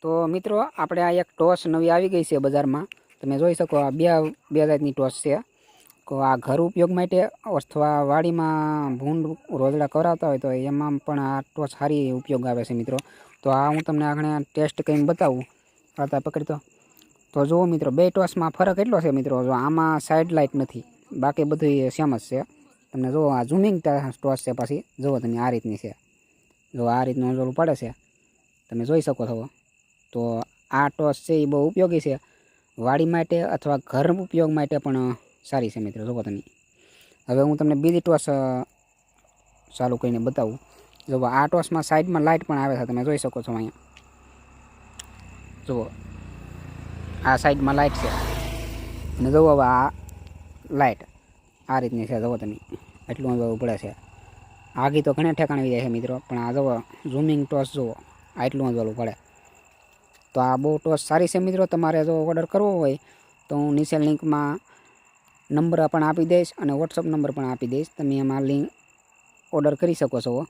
તો મિત્રો આપણે આ એક ટોસ નવી આવી ગઈ છે બજારમાં. તમે જોઈ શકો આ બે જાતની ટોસ છે. તો આ ઘર ઉપયોગ માટે અથવા વાડીમાં ભૂંડ રોજડા કરાવતા હોય તો એમાં પણ આ ટોસ સારી ઉપયોગ આવે છે મિત્રો. તો આ હું તમને આગળ ટેસ્ટ કરીને બતાવું. પાતા પકડી તો જુઓ મિત્રો, બે ટોસમાં ફરક એટલો છે મિત્રો. જો આમાં સાઈડ લાઇટ નથી, બાકી બધું સેમ જ છે. તમને જુઓ આ ઝૂમિંગ ટોસ છે. પાછી જુઓ તમે આ રીતની છે. જો આ રીતનું અંજોલું પડે છે, તમે જોઈ શકો છો. તો આ ટોસ છે એ બહુ ઉપયોગી છે વાડી માટે અથવા ઘર ઉપયોગ માટે પણ સારી છે મિત્રો. જુઓ તમે. હવે હું તમને બીજી ટોસ ચાલુ કરીને બતાવું. જુઓ આ ટોસમાં સાઈડમાં લાઇટ પણ આવે છે, તમે જોઈ શકો છો અહીંયા. જુઓ આ સાઈડમાં લાઇટ છે અને જુઓ હવે આ લાઇટ આ રીતની છે. જુઓ તમે એટલું અંજવાળું પડે છે. આગી તો ઘણા ઠેકાણે આવી જાય છે મિત્રો, પણ આ જુઓ ઝૂમિંગ ટોસ જુઓ આટલું અંજવાળું પડે. તો આ બહુ ટોસ સારી છે મિત્રો. તમારે જો ઓર્ડર કરવો હોય તો હું નીચે લિંકમાં નંબર પણ આપી દઈશ અને વોટ્સઅપ નંબર પણ આપી દઈશ. તમે એમાં લિંક ઓર્ડર કરી શકો છો.